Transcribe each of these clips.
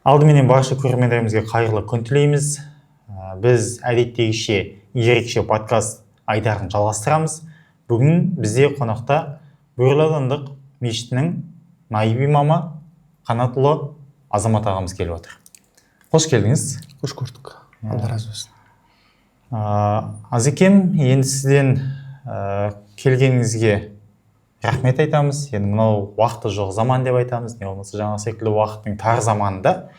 Алдыменен барша көрермендерімізге қайырлы күн тілейміз. Біз әдеттегіше ерекше подкаст айдарын жалғастырамыз. Бүгін бізде қонақта Бөрлі аудандық мешітінің наиб имамы Қанатұлы Азамат ағамыз келіп отыр. Қош келдіңіз. Қош көрдік. Алла разы болсын. Азекем, енді сізден келгеніңізге рахмет айтамыз. Енді мынау уақыты жоқ заман деп айтамыз. Не болмаса жаңа секілді уақыттың тар заманында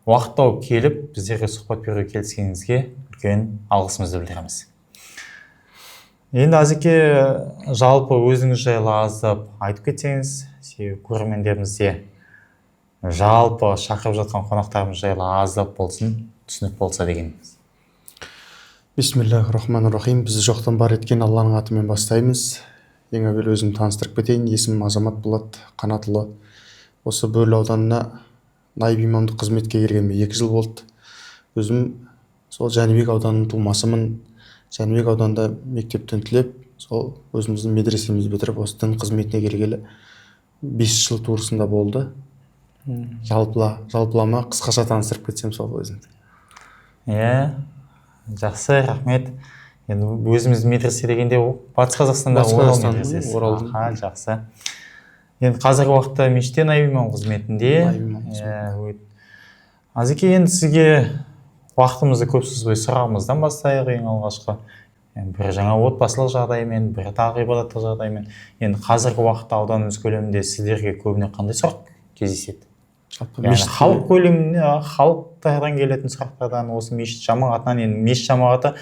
уақыт тауып келіп біздерге сұхбат беруге келіскеніңізге үлкен алғысымызды білдіреміз. Енді Азеке, жалпы өзіңіз жайлы аздап айтып кетсеңіз, көрермендерімізде жалпы шақырып жатқан қонақтарымыз жайлы аздап болсын, түсінік болса дегеніміз. Бисмиллахир-рахманир-рахим. Бізді жоқтан бар еткен Алланың атымен бастаймыз. Ең әуелі өзімді таныстырып кетейін. Есімім Азамат Болат Қанатұлы. Осы Бөрлі ауданына наиб имамдық қызметке келгеніме 2 жыл болды. Өзім сол Жәнібек ауданының тумасымын. Жәнібек ауданында мектептен түлеп, сол өзіміздің медресемізді бітіріп, осы дін қызметіне келгелі 5 жыл турысында болды. Жалпылама қысқаша таныстырып кетсем сол өзімді. Жақсы, рахмет. Енді өзіміздің медресе дегенде Батыс Қазақстанда Орал. Жақсы. Енді қазіргі уақытта мешітте наиб имам қызметінде. Азеке, енді сізге уақытымызды көп созбай сұрағымыздан бастайық. Ең алғашқы бір жаңа отбасылық жағдаймен, бір тағы ғибадаттық жағдаймен. Енді қазіргі уақытта ауданымыз көлемінде сіздерге көбіне қандай сұрақ кездеседі? Халық көлеміне, халықтардан келетін сұрақтардан, осы мешіт жамағатынан, енді мешіт жамағаты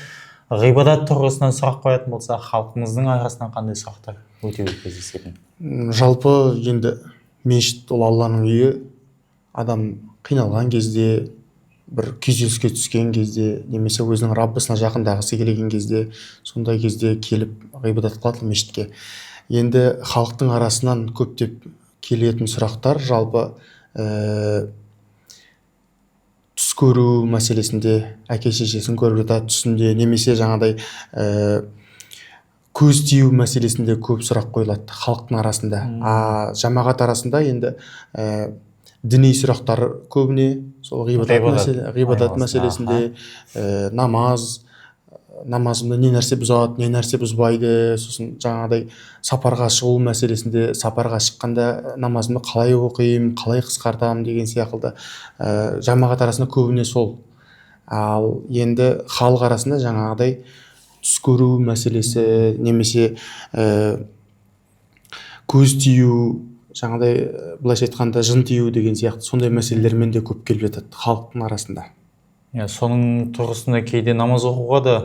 ғибадат тұрғысынан сұрақ қоятын болса, халқымыздың арасынан қандай сұрақтар өте көп кездесетін? Жалпы енді мешіт ол Алланың үйі. Адам қиналған кезде, бір күйзеліске түскен кезде, немесе өзінің Раббысына жақындағысы келген кезде, сондай кезде келіп ғибадат қылады мешітке. Енді халықтың арасынан көптеп келетін сұрақтар жалпы түс көру мәселесінде, әке-шешесін көріп жатады түсінде, немесе жаңағыдай көз тию мәселесінде көп сұрақ қойылады халықтың арасында. Жамағат арасында енді діни сұрақтар көбіне, сол ғибадат мәселесінде, намазымда не нәрсе бұзады, не нәрсе бұзбайды, сосын жаңағыдай сапарға шығу мәселесінде, сапарға шыққанда намазымды қалай оқимын, қалай қысқартамын деген сияқты жамағат арасында көбіне сол. Ал енді халық арасында жаңағыдай түс көру мәселесі, немесе көз тию, жаңағыдай былайша айтқанда жын тию деген сияқты сондай мәселелермен де көп келіп жатады халықтың арасында. Соның тұрғысында кейде намаз оқуға да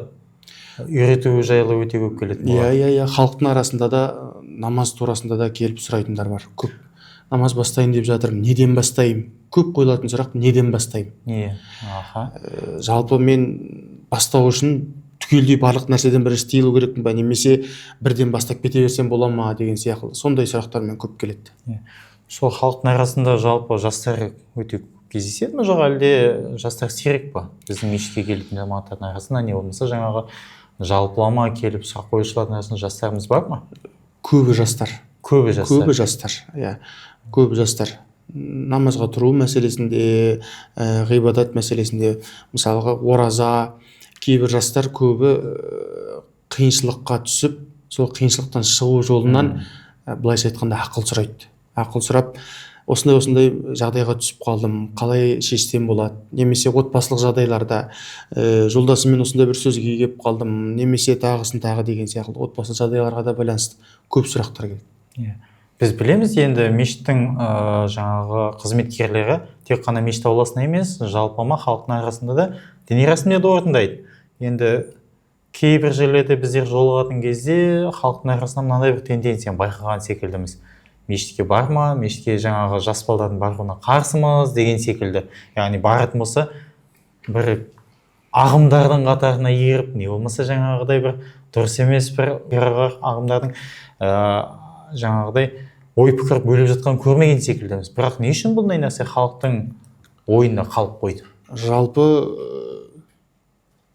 үйрету жайлы өте көп келетін болады. Халықтың арасында да намаз турасында да келіп сұрайтындар бар. Көп намаз бастайын деп жатырмын, неден бастаймын? Көп қойылатын сұрақ, неден бастаймын? Жалпы мен бастау үшін түгелдей барлық нәрседен бірінші тыйылу керекпін ба, немесе бірден бастап кете берсем бола ма деген сияқты сондай сұрақтармен көп келеді. Сол халықтың арасында жалпы жастар өте кездеседі ме, жоқ әлде жастар сирек па? Біздің мешітке келетін жамағаттардың арасында, не болмаса жаңағы жалпылама келіп сұрақ қоюшылардың арасында жастарымыз бар ма? Көбі жастар. Көбі жастар. Намазға тұру мәселесінде, ғибадат мәселесінде, мысалға ораза, кейбір жастар көбі қиыншылыққа түсіп, сол қиыншылықтан шығу жолынан былайша айтқанда ақыл сұрайды. Ақыл сұрап, осындай жағдайға түсіп қалдым, қалай шешсем болады, немесе отбасылық жағдайларда жолдасыммен осындай бір сөзге келіп қалдым, немесе тағысын тағы деген сияқты отбасылық жағдайларға да байланысты көп сұрақтар келеді. Біз білеміз, енді мешіттің жаңағы қызметкерлері тек қана мешіт ауласында емес, жалпыма халықтың арасында да діни рәсімдерді орындайды. Енді кейбір жерлерде біздер жолығатын кезде халықтың арасында мынандай бір тенденция байқаған секілдіміз. Мешітке бар ма, мешітке жаңағы жас балдардың баруына қарсымыз деген секілді. Яғни баратын болса, бір ағымдардың қатарына еріп, не болмаса жаңағыдай бір дұрыс емес бір ағымдардың жаңағыдай ой пікір бөліп жатқан көрмеген секілдіміз. Бірақ не үшін бұндай нәрсе халықтың ойында қалып қойды? Жалпы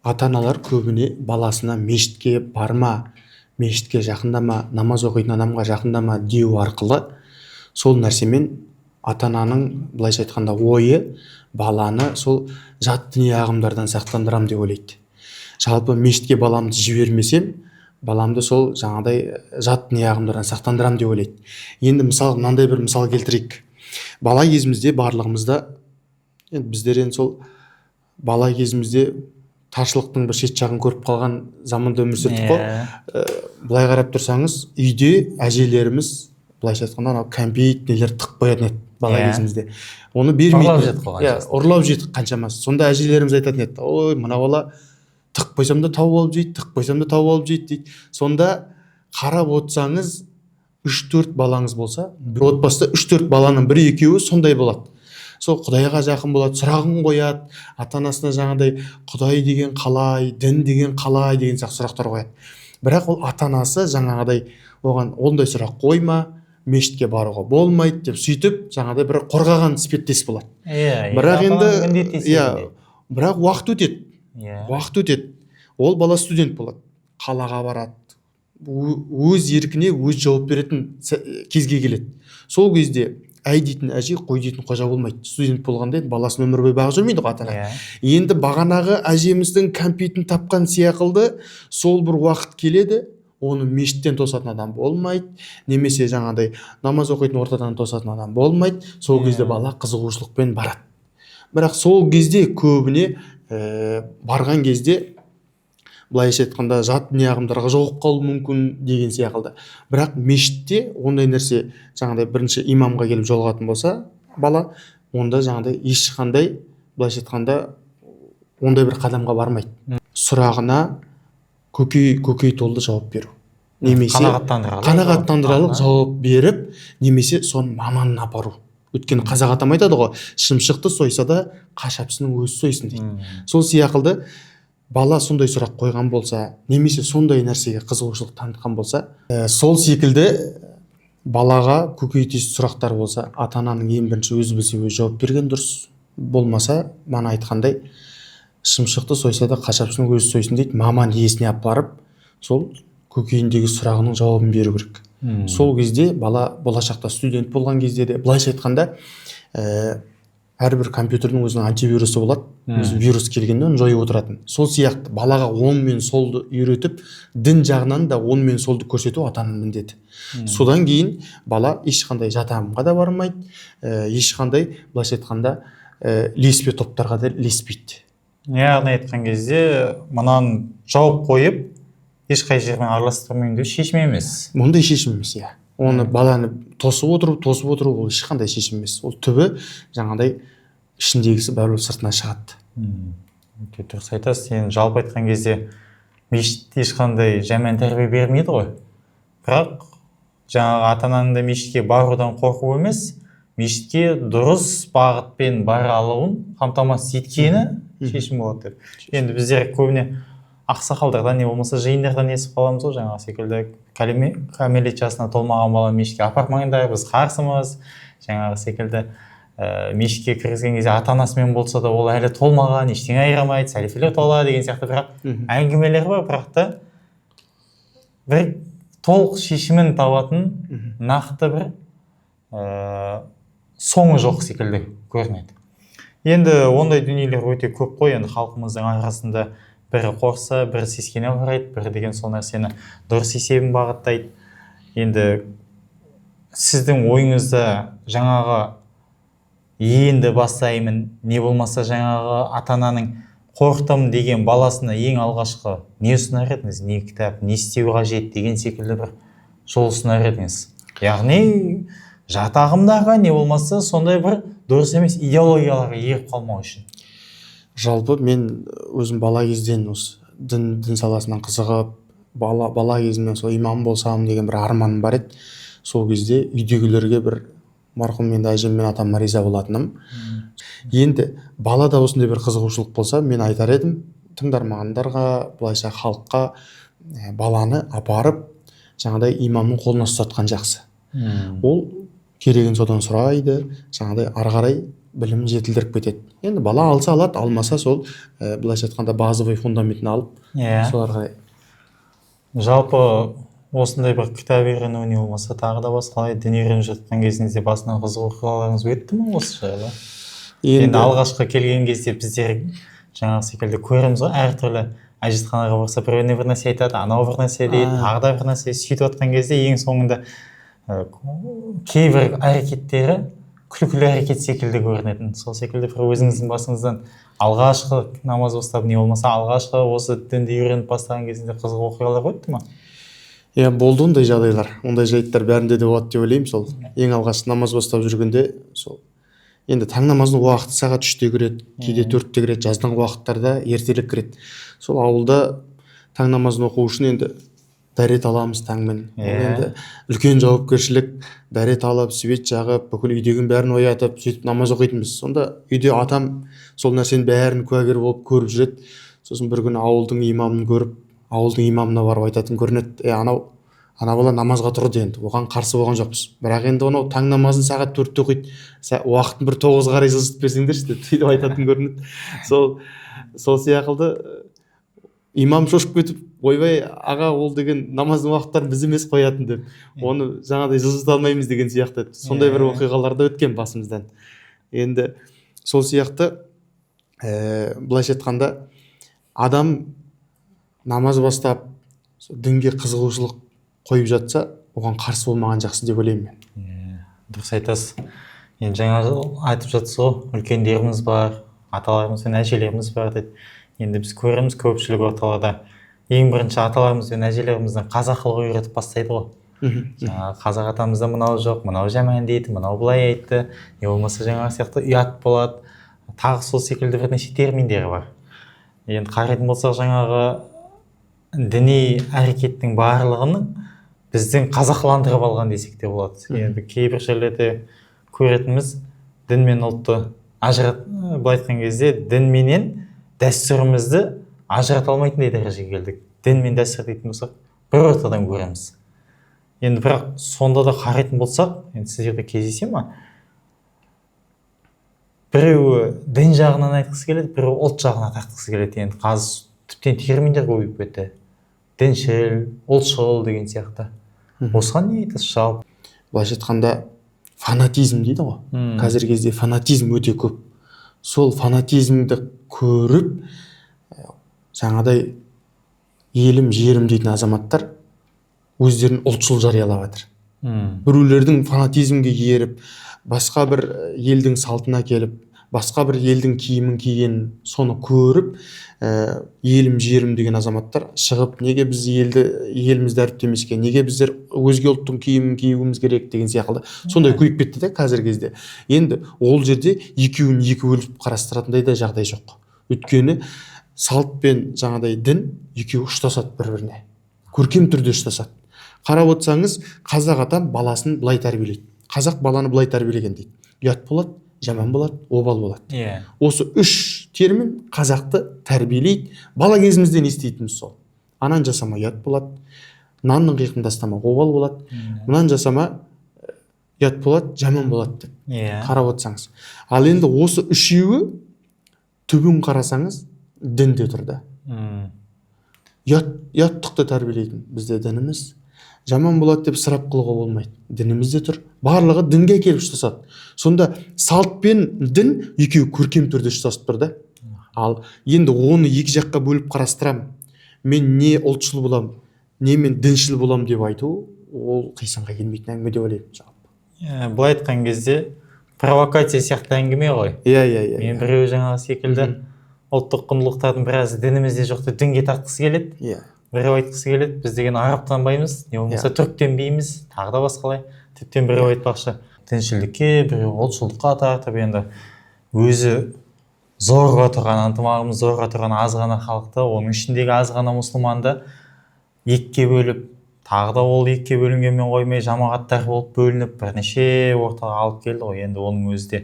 ата-аналар көбіне баласына мешітке барма, мешітке жақындама, намаз оқитын адамға жақындама деу арқылы сол нәрсемен ата ананың былайша айтқанда ойы баланы сол жат діни ағымдардан сақтандырам деп ойлайды. Жалпы мешітке баламды жібермесем, баламды сол жаңағыдай жат діни ағымдардан сақтандырам деп ойлайды. Енді мысалы мынандай бір мысал келтірейік. Бала кезімізде барлығымызда, енді біздер енді сол бала кезімізде таршылықтың бір шет жағын көріп қалған заманда өмір сүрдік қой. Былай қарап тұрсаңыз, үйде әжелеріміз былайша айтқанда анау кәмпит нелер тығып қоятын еді бала кезімізде. Оны бермейтін. Ұрлап жедік қаншамасы. Сонда әжелеріміз айтатын еді: ой, мына бала тығып қойсам да тауып алып жейді, тығып қойсам да тауып алып жейді дейді. Сонда қарап отырсаңыз, 3-4 балаңыз болса, бір отбасыда 3-4 баланың бір екеуі сондай болады. Сол Құдайға жақын болады, сұрағын қояды, ата-анасына жаңағыдай Құдай деген қалай, дін деген қалай деген сияқты сұрақтар қояды. Бірақ ол ата-анасы жаңағыдай оған ондай сұрақ қойма, мешітке баруға болмайды деп сөйтіп жаңағыдай бір қорғаған іспеттес болады. Бірақ енді бірақ уақыт өтеді. Уақыт өтеді. Ол бала студент болады, қалаға барады, өз еркіне өз жауап беретін кезге келеді. Сол кезде әй дейтін әже, қой дейтін қожа болмайды. Студент болғанда енді баласын өмір бойы бағып жүрмейді ғой ата-ана. Енді бағанағы әжеміздің кәмпитін тапқан сияқылды сол бір уақыт келеді, оны мешіттен тосатын адам болмайды, немесе жаңағыдай намаз оқитын ортадан тосатын адам болмайды. Сол кезде бала қызығушылықпен барады. Бірақ сол кезде көбіне барған кезде былайша айтқанда жат діни ағымдарға жолығып қалуы мүмкін деген сияқылды. Бірақ мешітте ондай нәрсе жаңағыдай бірінші имамға келіп жолығатын болса, бала онда жаңағыдай ешқандай былайша айтқанда ондай бір қадамға бармайды. Сұрағына көкей толды жауап беру. Немесе қанағаттандырарлық жауап беріп, немесе соны маманына апару. Өйткені қазақ атам айтады ғой, шымшықты сойса да қашапшының өзі сойсын дейді. Сол сияқылды бала сондай сұрақ қойған болса, немесе сондай нәрсеге қызығушылық танытқан болса, сол секілді балаға көкейтесіз сұрақтар болса, ата-ананың ең бірінші өзі білсе өзі жауап берген дұрыс. Болмаса, мана айтқандай, шымшықты сойса да қашапшының өзі сойсын дейді, маман иесіне апарып, сол көкейіндегі сұрағының жауабын беру керек. Сол кезде бала болашақта студент болған кезде де, былайша айтқанда, әрбір компьютердің өзінің антивирусы болады. Өзі вирус келгенде оны жойып отыратын. Сол сияқты балаға оң мен солды үйретіп, дін жағынан да оң мен солды көрсету ата-ананың міндеті. Содан кейін бала ешқандай жат ағымға да бармайды, ешқандай былайша айтқанда ілеспе топтарға да ілеспейді. Яғни айтқан кезде мынаны жауып қойып, ешқай жермен араластырмайын деу шешім емес. Мұндай шешім емес, иә. Оны баланы тосып отыру ол ешқандай шешім емес. Ол түбі жаңағыдай ішіндегісі бәрібір сыртына шығады. Дұрыс айтасыз. Сен жалпы айтқан кезде мешіт ешқандай жаман тәрбие бермейді ғой. Бірақ жаңағы ата-ананың да мешітке барудан қорқу емес, мешітке дұрыс бағытпен бара алуын қамтамасыз еткені шешім болады деп. Енді біздер көбіне ақсақалдардан не болмаса жиындардан естіп қаламыз ғой, жаңағы секілді кәмелет жасына толмаған бала мешітке апармаңдар, біз қарсымыз. Жаңағы секілді мешітке кіргізген кезде ата-анасымен болса да ол әлі толмаған, ештеңе айырамайды, сәлефилер тола деген сияқты бірақ әңгімелер бар, бірақ та бір толық шешімін табатын нақты бір соңы жоқ секілді көрінеді. Енді ондай дүниелер өте көп қой, енді халқымыздың арасында бірі қорса, бірі сескене қарайды, бірі деген сол нәрсені дұрыс есебін бағыттайды. Енді сіздің ойыңызда жаңағы енді бастаймын, не болмаса жаңағы ата-ананың қорқытым деген баласына ең алғашқы не ұсынар едіңіз? Не кітап, не істеу қажет деген секілді бір жол ұсынар едіңіз? Яғни жат ағымдарға не болмаса сондай бір дұрыс емес идеологияларға еріп қалмау үшін. Жалпы мен өзім бала кезден осы дін саласынан қызығып, бала кезімнен сол имам болсам деген бір арманым бар еді. Сол кезде үйдегілерге бір марқұм енді әжем мен атама риза болатыным. Енді балада осындай бір қызығушылық болса, мен айтар едім тыңдармандарға, былайша халыққа баланы апарып, жаңағыдай имамның қолына ұстатқан жақсы. Ол керегін содан сұрайды, жаңағыдай ары қарай білімін жетілдіріп кетеді. Енді бала алса алады, алмаса сол былайша айтқанда базовый фундаментін алып, соларға. Жалпы осындай бір кітап үйрену не болмаса тағы да басқалай дін үйреніп жатқан кезіңізде басынан қызық оқиғаларыңыз өтті ме осы жайлы? Енді алғашқы келген кезде біздер жаңағы секілді көреміз ғой әртүрлі, әжетханаға барса біреуіне бір нәрсе айтады, анау бір нәрсе дейді, тағы да бір нәрсе, сөйтіп жатқан кезде ең соңында кейбір әрекеттері күлкілі әрекет секілді көрінетін. Сол секілді бір өзіңіздің басыңыздан алғашқы намаз бастап не болмаса алғашқы осы дінді үйреніп бастаған кезінде қызық оқиғалар өтті ма? Иә, болды ондай жағдайлар, ондай жайттар бәрінде де болады деп ойлаймын. Сол ең алғаш намаз бастап жүргенде сол енді таң намазының уақыты сағат 3-те кіреді, кейде 4-те кіреді, жаздың уақыттарда ертелік кіреді. Сол ауылда таң намазын оқу үшін енді дәрет аламыз таңмен. Енді үлкен жауапкершілік, дәрет алып, свет жағып, бүкіл үйдегінің бәрін оятып, сөйтіп намаз оқитынбыз. Сонда үйде атам сол нәрсенің бәрін куәгер болып көріп жүреді. Сосын бір күні ауылдың имамын көріп, ауылдың имамына барып айтатын көрінеді: ана бала намазға тұрды, енді оған қарсы болған жоқпыз. Бірақ енді оны таң намазын сағат 4-те оқиды. Уақытын бір 9-ға қарай жылжытып берсеңдерші деп сөйтіп айтатын көрінеді. Сол сияқты имам шошып кетіп, ойбай аға, ол деген намаздың уақыттарын біз емес қоятын деп, оны жаңағыдай жылжыта алмаймыз деген сияқты. Сондай бір оқиғалар да өткен басымыздан. Енді сол сияқты былайша айтқанда адам намаз бастап дінге қызығушылық қойып жатса, оған қарсы болмаған жақсы деп ойлаймын мен. Дұрыс айтасыз. Енді жаңа айтып жатсыз ғой, үлкендеріміз бар, аталарымыз бен әжелеріміз бар деді. Енді біз көреміз көпшілік орталарда ең бірінші аталарымыз бен әжелеріміздің қазақылық үйретіп бастайды ғой. Жаңағы қазақ атамызда мынау жоқ, мынау жаман дейді, мынау былай айтты, не болмаса жаңағы сияқты ұят болады, тағы сол секілді бірнеше терминдері бар. Енді қарайтын болсақ, жаңағы діни әрекеттің барлығының біздің қазақыландырып алған десек те болады. Енді кейбір жерлерде көретініміз дін мен ұлтты былай айтқан кезде дін менен дәстүрімізді ажырата алмайтындай дәрежеге келдік. Дін мен дәстүр дейтін болсақ, бір ортадан көреміз. Енді бірақ сонда да қарайтын болсақ, енді сіздерде кездесе ма? Біреуі дін жағынан айтқысы келеді, біреуі ұлт жағына тартқысы келеді. Енді қазір тіптен терминдер көбейіп кетті. Діншіл, ұлтшыл деген сияқты. Осыған не айтасыз жалпы? Былайша айтқанда фанатизм дейді ғой. Қазіргі кезде фанатизм өте көп. Сол фанатизмді көріп, жаңадай елім, жерім дейтін азаматтар өздерін ұлтшыл жариялап жатыр. Біреулердің фанатизмге еріп, басқа бір елдің салтына келіп, басқа бір елдің киімін киген, соны көріп, елім, жерім деген азаматтар шығып, неге біз елімізді әріптемеске, неге біздер өзге ұлттың киімін киюіміз керек деген сияқты. Сондай көйіп кетті де қазіргі кезде. Енді ол жерде екеуін екі бөліп қарастыратындай да жағдай жоқ. Өйткені салт пен жаңадай дін екеуі ұштасады бір-біріне. Көркем түрде ұштасады. Қарап отырсаңыз, қазақ атам баласын былай тәрбиелейді. Қазақ баланы былай тәрбиелеген дейді. Ұят болады, жаман болады, обал болады. Осы үш термин қазақты тәрбиелейді. Бала кезімізден еститініміз сол. Анан жасама ұят болады, нанның қиқын тастама обал болады, мынан жасама ұят болады, жаман болады деп қарап отырсаңыз. Ал енді осы үшеуі түбін қарасаңыз дінде тұрды. Ұяттықты тәрбиелейтін бізде дініміз. Жаман болады деп сырап қылуға болмайды. Дінімізде тұр. Барлығы дінге келіп ұштасады. Сонда салт пен дін екеуі көркем түрде ұштасып тұр да. Ал енді оны екі жаққа бөліп қарастырам. Мен не ұлтшыл болам, не мен діншіл болам деп айту, ол қисынға келмейтін әңгіме деп ойлаймын. Былай айтқан кезде провокация сияқты әңгіме ғой. Мен біреу жаңағы секілді ұлттық құндылықтардың біразы дінімізде жоқты дінге тартқысы келеді. Біреу айтқысы келеді, біз деген арабтанбаймыз, не болмаса түріктенбейміз, тағы да басқалай. Тіптен біреу айтпақшы, діншілдікке, біреу ұлтшылдыққа тартып, енді өзі зорға тұрған, ынтымағымыз зорға тұрған аз ғана халықты, оның ішіндегі аз ғана мұсылманды екіге бөліп, тағы да ол екіге бөлінгенмен қоймай, жамағаттар болып бөлініп, бірнеше ортаға алып келді ғой. Енді оның өзі де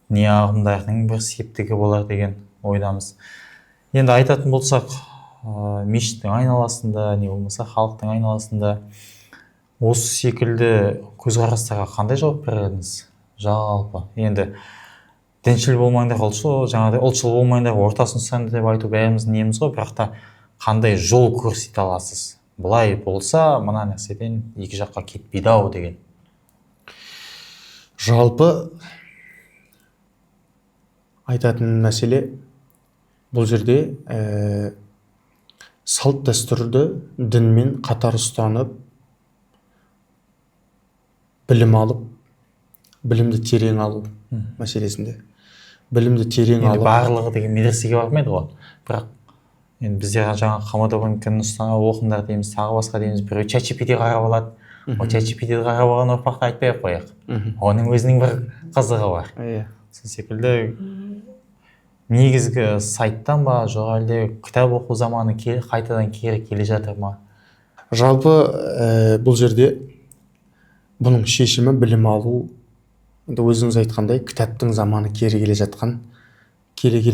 не ағымдардың бір септігі болар деген ойдамыз. Енді айтатын болсақ, мешіттің айналасында, не болмаса халықтың айналасында осы секілді көзқарастарға қандай жауап бередіңіз? Жалпы енді діншіл болмаңдар, ұлтшыл болмаңдар, ортасын ұстаңдар деп айту бәріміздің неміз ғой, бірақ та қандай жол көрсете аласыз? былай болса мына нәрседен екі жаққа кетпейді ау деген. Жалпы айтатын мәселе бұл жерде салт дәстүрді дінмен қатар ұстанып, білім алып, білімді терең алу мәселесінде. Білімді терең Енді алып, барлығы деген медресеге бармайды ғой. Бірақ енді бізде жаңа қамадованікін оқыңдар дейміз, тағы басқа дейміз. Біреу ChatGPT қарап алады. Ол ChatGPT қарап алған ұрпақты айтпай-ақ қояйық. Оның өзінің бір қызығы бар. Сол секілді негізгі сайттан ба, жоқ әлде кітап оқу заманы қайтадан кері келе жатыр ма? Жалпы бұл жерде бұның шешімі білім алу. Енді өзіңіз айтқандай, кітаптың заманы кері келе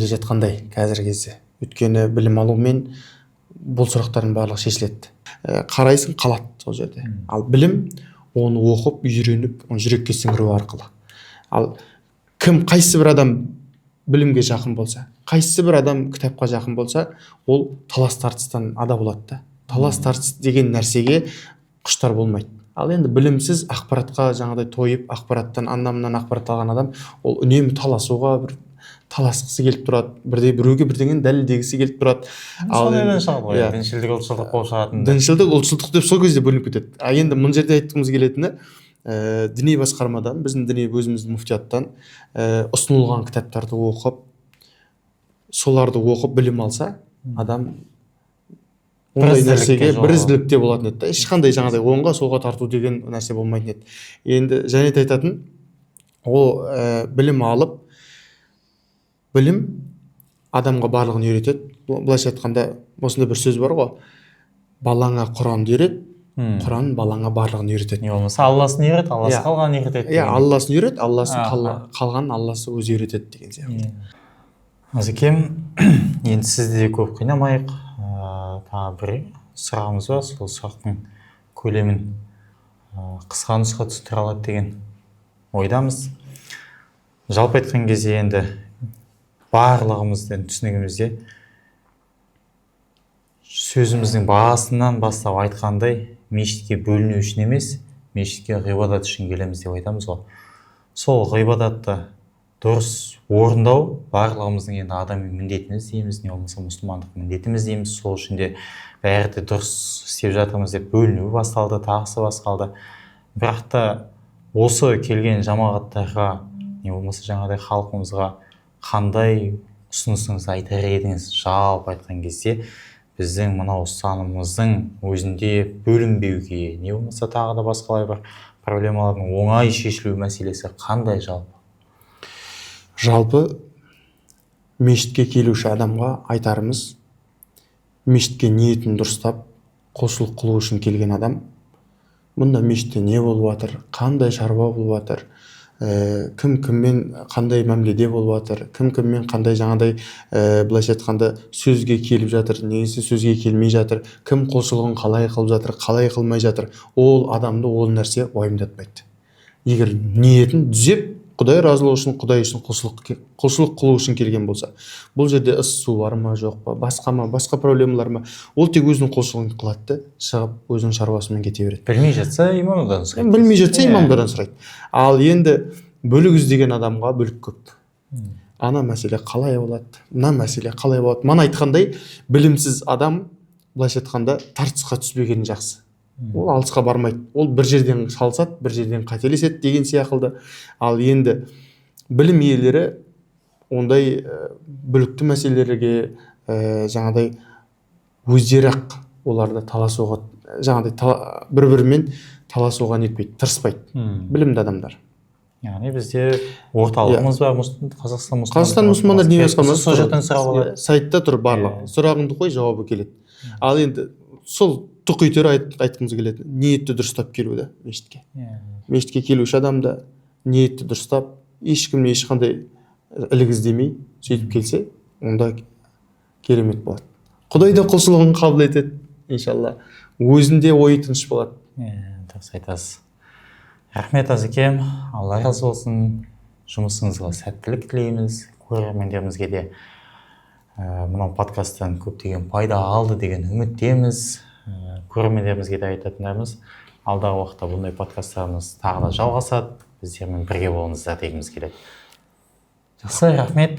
жатқандай қазіргі кезде. Өйткені білім алумен бұл сұрақтардың барлығы шешіледі. Қарайсың, қалады сол жерде. Ал білім оны оқып, үйреніп, оны жүрекке сіңіру арқылы. Ал қайсы бір адам білімге жақын болса, қайсы бір адам кітапқа жақын болса, ол талас тартыстан ада болады да. Талас тартыс деген нәрсеге құштар болмайды. Ал енді білімсіз ақпаратқа жаңағыдай тойып, ақпараттан анда-мындан ақпарат алған адам, ол үнемі таласуға, бір таласқысы келіп тұрады, біреуге бірдеңені дәлелдегісі келіп тұрады. Сонымен шығады ғой. Діншілдік, ұлтшылдық болып шығатын. Діншілдік, ұлтшылдық деп сол кезде бөлініп кетеді. Енді мына жерде айтқымыз келетіні, діни басқармадан, біздің діни өзіміздің мүфтияттан ұсынылған кітаптарды оқып, соларды оқып білім алса, адам ондай нәрсеге бірізділікте болатын еді. Ешқандай жаңағыдай оңға солға тарту деген нәрсе болмайтын еді. Енді және де айтатын, ол білім алып, білім адамға барлығын үйретеді. Былайша айтқанда, осында бір сөз бар ғой, балаңа Құранды үйрет, Құран балаңа барлығын үйретеді. Не болмаса Алласын үйрет, Алласы қалғанын үйретеді. Алласын үйрет, қалғанын Алласы өзі үйретеді деген сияқты. Азекем, енді сізді көп қинамайық. Тағы бір сұрағымыз бар, сол сұрақтың көлемін қысқа нұсқа түсіндіре алады деген ойдамыз. Жалпы айтқан кезде енді барлығымыздың түсінігімізде сөзіміздің басынан бастап айтқандай мешітке бөліну үшін емес, мешітке ғибадат үшін келеміз деп айтамыз ғой. Сол ғибадатты дұрыс орындау барлығымыздың енді адами міндетіміз дейміз, не болмаса мұсылмандық міндетіміз дейміз. Сол үшін де бәрі де дұрыс істеп жатырмыз деп бөліну басталды, тағысы басқалды. Бірақ та осы келген жамағаттарға, не болмаса жаңағыдай халқымызға қандай ұсынысыңызды айтар едіңіз? Жалпы айтқан кезде біздің мынау ұстанымымыздың өзінде бөлінбеуге, не болмаса тағы да басқалай бір проблемалардың оңай шешілу мәселесі қандай жалпы? Жалпы мешітке келуші адамға айтарымыз, мешітке ниетін дұрыстап, құлшылық қылу үшін келген адам, мұнда мешітте не болып жатыр, қандай шаруа болып жатыр, кім-кіммен қандай мәміледе болып жатыр, кім-кіммен қандай жаңағыдай былайша айтқанда сөзге келіп жатыр, негізі сөзге келмей жатыр, кім құлшылығын қалай қылып жатыр, қалай қылмай жатыр, ол адамды ол нәрсе уайымдатпайды. Егер ниетін түзеп, Құдай разылығы үшін, Құдай үшін құлшылық қылу үшін келген болса, бұл жерде ыс-су бар ма, жоқ па, басқа проблемалар ма, ол тек өзінің құлшылығын қылады, шығып өзінің шаруасымен кете береді. Білмей жатса имамдардан сұрайды. Білмей жатса имамдардан сұрайды. Ал енді бөлік іздеген адамға бөлік көп. Ана мәселе қалай болады, мына мәселе қалай болады. Мана айтқандай, білімсіз адам, былайша айтқанда, тартысқа түспегені жақсы. Ол алысқа бармайды. Ол бір жерден шалсады, бір жерден қателеседі деген сияқылды. Ал енді білім иелері ондай бүлікті мәселелерге жаңағыдай өздері-ақ оларды таласуға, жаңағыдай бір-бірімен таласуға нетпейді, тырыспайды. Білімді адамдар. Яғни бізде орталығымыз бар, Қазақстан мұсылмандар діни басқармасы сол жерден сұрап алады. Сайтта тұр барлық. Сұрағыңды қой, жауабы келеді. Ал енді сол тұқ етер айтқымыз келеді. Ниетті дұрыстап келуді мешітке. Мешітке келуші адамда ниетті дұрыстап, ешкімне ешқандай ілік іздемей сөйтіп келсе, онда керемет болады. Құдай да құлшылығын қабыл етеді, иншалла. Өзінде ойы тыныш болады. Дұрыс айтасыз. Рахмет Азекем, Алла разы болсын. Жұмысыңызға сәттілік тілейміз. Көрермендерімізге де мынау подкасттан көптеген пайда алды деген үміттеміз. көрермендерімізге де айтатындарымыз, алдағы уақытта бұндай подкасттарымыз тағы да жалғасады, біздермен бірге болыңыздар дегіміз келеді. Жақсы, рахмет.